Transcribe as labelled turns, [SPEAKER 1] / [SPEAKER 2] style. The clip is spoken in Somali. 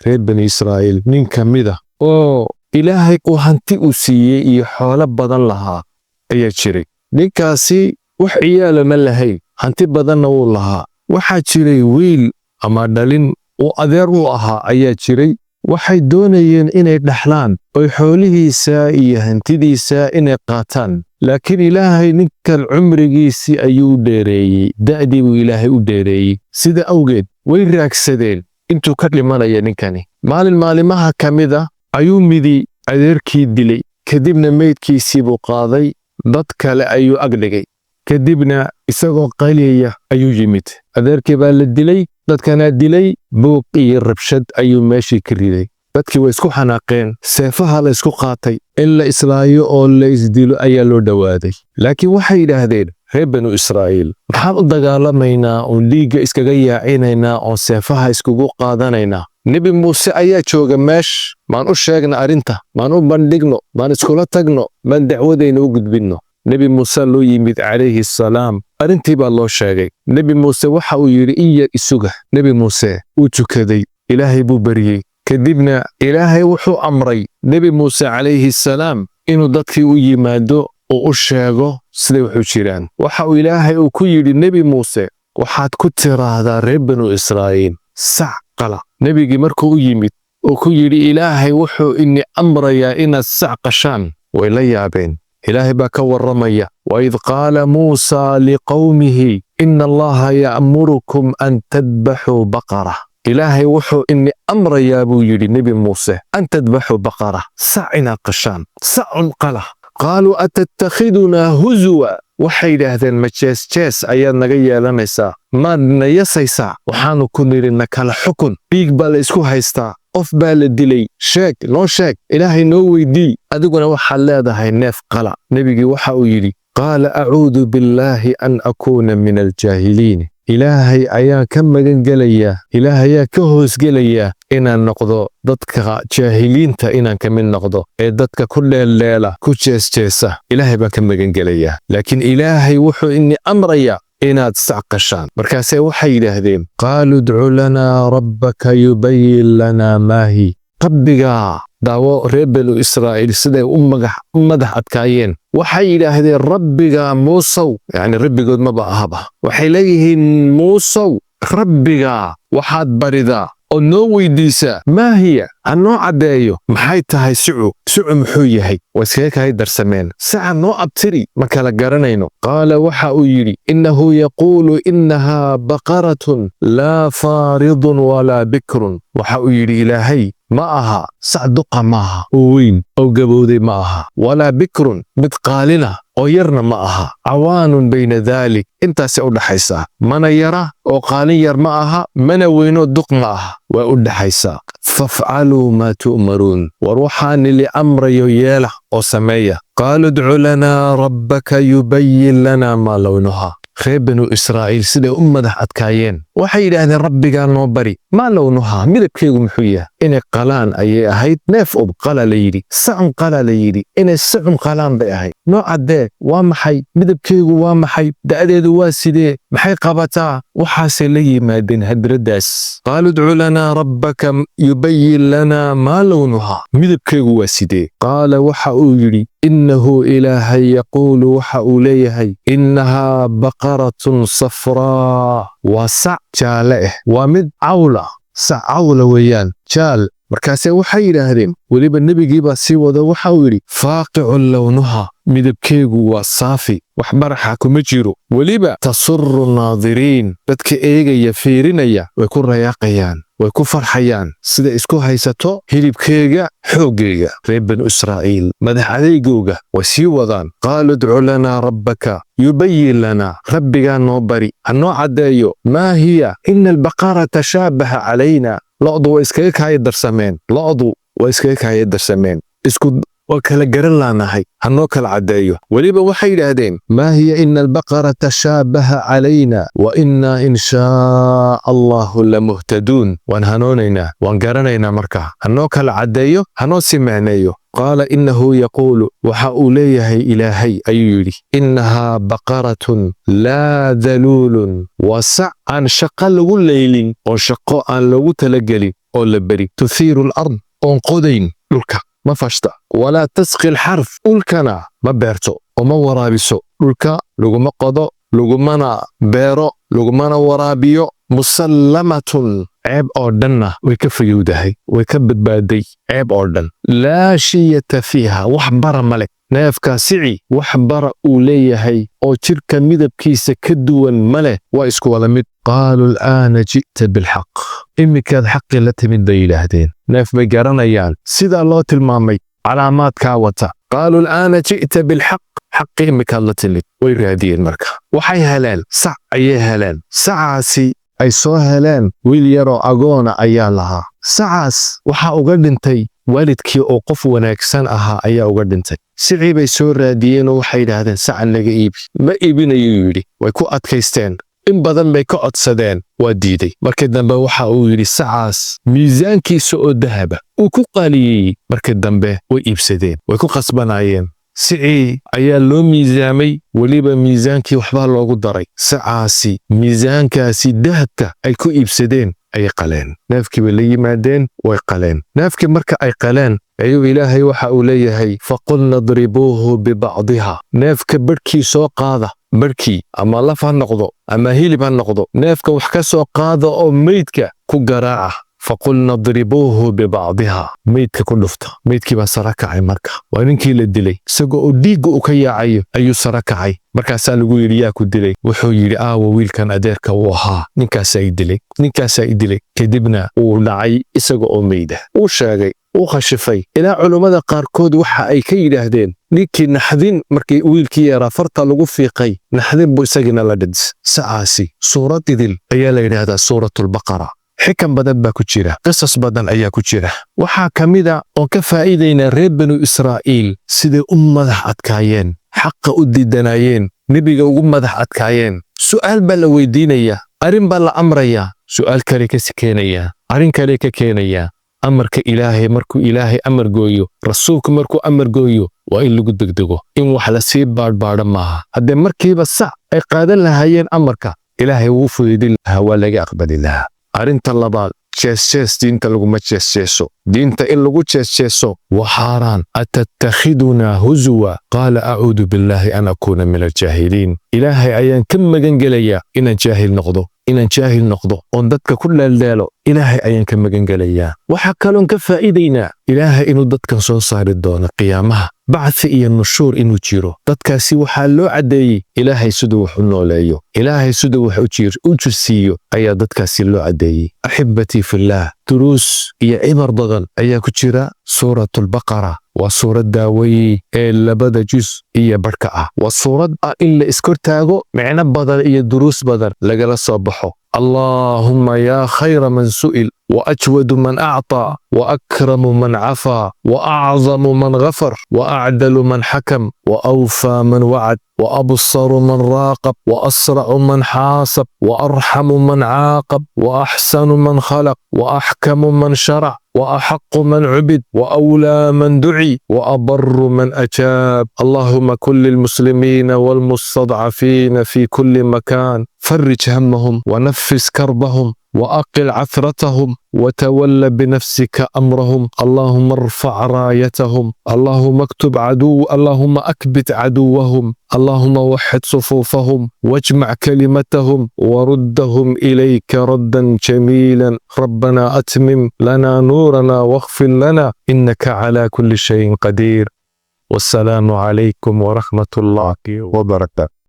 [SPEAKER 1] reer bani Israa'iil nin ka mid ah oo Ilaahay uu hanti u siiyey iyo xoolo badan lahaa ayaa jiray. ninkaasi wax ciyaala ma lahayn, hanti badanna wuu lahaa. waxaa jiray wiil ama dhalin oo adeer u ahaa ayaa jiray. waxay doonayeen inay dhaxlaan oy xoolihiisa iyo hantidiisa inay qaataan, laakiin Ilaahay ninkan cumrigiisii ayuu dheereeyey, da'dii buu Ilaahay u dheereeyey. sida awgeed way raagsadeen intuu ka dhimanaya ninkani. maalin maalimaha ka mid ah ayuu midi adeerkii dilay, kadibna meydkiisii buu qaaday, dad kale ayuu agdhigay. kadibna isagoo qaliyaya ayuu yimid. adeerkii baa la dilay, dadkana dilay, buuq iyo rabshad ayuu meeshii ka riday. dadkii way isku xanaaqeen, seefaha la isku qaatay, in la islaayo oo la isdilo ayaa loo dhowaaday. laakiin waxay yidhaahdeen reer banu Israa'iil, maxaan u dagaalamaynaa oo dhiigga iskaga yaacinaynaa oo seefaha iskugu qaadanaynaa? nebi muuse ayaa jooga meesh, maan u sheegna arrinta, maan u bandhigno, maan iskula tagno, maan dacwadayna u gudbinno. nebi muuse loo yimid calayhi salaam, arrintii baa loo sheegay. nebi muuse waxa uu yidhi in yar isuga. nebi muuse wuu tukaday, ilaahay buu baryey. kadibna ilaahay wuxuu amray nebi muuse calayhi salaam inuu dadkii u yimaado oo u sheego siday waxu jiraan. waxa uu ilaahay uu ku yidhi nebi muuse, waxaad ku tiraahdaa reer banu Israa'iil sac qala. nebigii markuu u yimid oo ku yidhi ilaahay wuxuu ini amrayaa inaad sac qashaan, way la yaabeen. ilaahay baa ka warramaya, waid qaala muusaa liqawmihi ina allaha ya'murukum an tadbaxuu baqara. ilaahay wuxuu ini amrayaa buu yidhi nebi muuse an tadbaxuu baqara, sac inaad qashaan, sacun qala. qaaluu atattakhidunaa huzuwa, waxay yidhaahdeen ma jees ayaad naga yeelanaysaa, maad na yasaysaa? waxaannu ku nidhi na kala xukun, dhiig baa la isku haystaa, qof baa la dilay, sheeg noo sheeg, ilaahay noo weydii, adiguna waxaad leedahay neef qala. nebigii waxa uu yidhi, qaala acuudu billaahi an akuuna min aljaahiliin. ilaahay ayaan ka magan gelayaa, ilaahay ayaa ka hoosgelayaa inaan noqdo dadka jaahiliinta, inaan ka mid noqdo ee dadka ku dheeldheela, ku jeesjeesa. ilaahay baan ka magan gelayaa, laakiin ilaahay wuxuu ini amrayaa inaad sac qashaan. markaasee waxay yidhaahdeen, qaaluu idcu lanaa rabbaka yubayin lanaa maahi. rabbigaa daawo reer banu Israa'iil siday u madax adkaayeen. waxay yidhaahdeen rabbigaa muusow, yacni rabbigood maba ahaba. waxay leeyihiin muusow, rabbigaa waxaad baridaa oo noo weydiisaa, maa hiya, ha noo caddeeyo maxay tahay sucu muxuu yahay? waa iskaga kahay darsameen, saca noo abtiri ma kala garanayno. qaala waxa uu yidhi, innahu yaquulu innahaa baqaratun laa faaridun walaa bikrun. waxa uu yidhi ilaahay, ma aha sac duqa maaha oo weyn oo gabowday ma aha, walaa bikrun mid qaalina oo yarna ma aha, cawaanun bayna daalik, intaasay u dhaxaysaa. mana yara oo qaalin yar ma aha, mana weynoo duq ma aha, waa u dhaxaysaa. fafcaluu maa tu'maruun, war waxaani li amrayo yeela oo sameeya. qaaluu idcu lanaa rabbaka yubayin lanaa maa lawnuhaa. reer banu Israa'iil siday u madax adkaayeen, waxay yidhaahdeen rabbigaa noo bari, maa lawnuhaa, midabkeegu muxuu yahay? inay qalaan ayay ahayd, neef ub qala la yidhi, sacun qala la yidhi, inay sacun qalaan bay ahayd. noo caddee, waa maxay midabkeegu, waa maxay da'deedu, waa sidee, maxay qabataa? waxaasay la yimaadeen hadraddaas. qaaluu idcu lanaa rabbaka yubayin lanaa maa lawnuhaa, midabkeegu waa sidee? qaala waxa uu yidhi, innahu ilaahay yaquulu waxa uu leeyahay, innahaa baqaratun safraa, waa sac jaalle ah, waa mid cawla, sac cawla weeyaan, jaal. markaasee waxay yidhaahdeen, weliba nebigii baa sii wada, waxa uu yidhi, faaqicun lawnuha, midabkeegu waa saafi, wax baraxa kuma jiro, weliba tasuru naadiriin, dadka eegaya fiirinaya way ku rayaaqayaan, way ku farxayaan sida isku haysato hilibkeega xooggeega. reer banu Israa'iil madax adeygooga way sii wadaan. qaaluu idcu lanaa rabbaka yubayin lanaa, rabbigaa noo bari, ha noo caddeeyo, maa hiya, ina albaqara tashaabaha calayna. lo'du way iskaga kaaya darsameen, lo'du way iskaga kaaya darsameen, waa kala garan laanahay, ha noo kala caddeeyo. weliba waxay yidhaahdeen, maa hiya ina albaqara tashaabaha calayna wa innaa in shaa allahu lamuhtaduun. waan hanoonaynaa, waan garanaynaa markaa, ha noo kala caddeeyo, ha noo sii macneeyo. qaala innahu yaquulu, waxa uu leeyahay ilaahay ayuu yidhi, innahaa baqaratun laa daluulun, waa sac aan shaqo lagu leylin oo shaqo aan loogu talagelin, oo la beri tuthiiru alard oon qodayn dhulka ma fashta walaa tasqi alxarf dhulkana ma beerto oo ma waraabiso dhulka laguma qodo lagumana beero lagumana waraabiyo musallamatun ceeb oo dhanna way ka fayowdahay way ka badbaaday ceeb oo dhan laa shiyata fiiha wax bara male neefkaa sici wax bara uu leeyahay oo jidhka midabkiisa ka duwan ma leh waa isku wada mid qaaluu al'aana ji'ta bilxaq iminkaad xaqii la timid bay yidhaahdeen neef bay garanayaan sidaa loo tilmaamay calaamaadkaa wata qaaluu al'aana ji'ta bilxaq xaqii iminkaad la timid way raadiyeen marka waxay heleen sac ayay heleen sacaasi ay soo heleen wiil yaroo agoona ayaa lahaa sacaas waxaa uga dhintay waalidkii oo qof wanaagsan ahaa ayaa uga dhintay sicii bay soo raadiyeenoo waxay yidhaahdeen sacan naga iibi ma iibinayuu yidhi way ku adkaysteen in badan bay ka codsadeen waa diiday markii dambe waxa uu yidhi sacaas miisaankiisa oo dahaba uu ku qaaliyeeyey markii dambe way iibsadeen way ku qasbanaayeen sicii ayaa loo miisaamay weliba miisaankii waxbaa loogu daray sacaasi miisaankaasi dahabka ay ku iibsadeen ayay qaleen neefkii bay la yimaadeen way qaleen neefkii marka ay qaleen ayuu ilaahay waxa uu leeyahay faqul nadribuuhu bibacdiha neefka barhkii soo qaada barhkii ama laf ha noqdo ama hilib ha noqdo neefka wax ka soo qaada oo meydka ku garaaca faqul nadribuuhu bibacdiha meydka ku dhufta meydkii baa sara kacay marka waa ninkii la dilay isagoo oo dhiigga u ka yaacayo ayuu sara kacay markaasaa lagu yidhi yaa ku dilay wuxuu yidhi aawa wiilkan adeerka uu ahaa ninkaasaa i dilay kadibna uu dhacay isaga oo meyda uu sheegay uu khashifay ilaa culummada qaarkood waxa ay ka yidhaahdeen ninkii naxdin markii wiilkii yaraa farta lagu fiiqay naxdin buu isagina la dhidis sacaasi suurad idil ayaa la yidhaahdaa suuratulbaqara xikan badan baa ku jira qisas badan ayaa ku jira waxaa ka mida oon ka faa'iidaynaa reer banu israa'iil siday u madax adkaayeen xaqa u diidanayeen nebiga ugu madax adkaayeen su'aal baa la weydiinayaa arrin baa la amrayaa su'aal kale ka keenayaa arrin kale ka keenayaa amarka ilaahay markuu ilaahay amar gooyo rasuulku markuu amar gooyo waa in lagu degdego in wax la sii baadhbaadha maaha haddee markiiba sac ay qaadan lahaayeen amarka ilaahay wuu fudaydin lahaa waa laga aqbali lahaa arrinta labaad jees diinta laguma jeesjeeso diinta in lagu jeesjeeso waa xaaraan atattakhidunaa huzuwa qaala acuudu billaahi an akuuna min aljaahiliin ilaahay ayaan ka magan gelayaa inaan jaahil noqdo oon dadka ku dheeldheelo ilaahay ayaan ka magan gelayaa waxaa kaloon ka faa'iidaynaa ilaahay inuu dadkan soo saari doono qiyaamaha bacthi iyo nushuur inuu jiro dadkaasi waxaa loo caddeeyey ilaahay siduu wax u nooleeyo ilaahay siduu wax u jirsiiyo ayaa dadkaasi loo caddeeyey axibbatii fillaah duruus iyo cibar badan ayaa ku jira suuratulbaqara waa suurad daawayey ee labada jus iyo barhka ah waa suurad ah in la iskortaago micno badan iyo duruus badan lagala soo baxo اللهم يا خير من سئل وأجود من أعطى وأكرم من عفا وأعظم من غفر وأعدل من حكم وأوفى من وعد وأبصر من راقب وأسرع من حاسب وأرحم من عاقب وأحسن من خلق وأحكم من شرع وأحق من عبد وأولى من دعي وأبر من أجاب اللهم كل المسلمين والمستضعفين في كل مكان فرج همهم ونفس كربهم وأقل عثرتهم وتول بنفسك أمرهم اللهم ارفع رايتهم اللهم اللهم أكبت عدوهم اللهم وحد صفوفهم واجمع كلمتهم وردهم إليك ردا جميلا ربنا أتمم لنا نورنا واغفر لنا إنك على كل شيء قدير والسلام عليكم ورحمة الله وبركاته.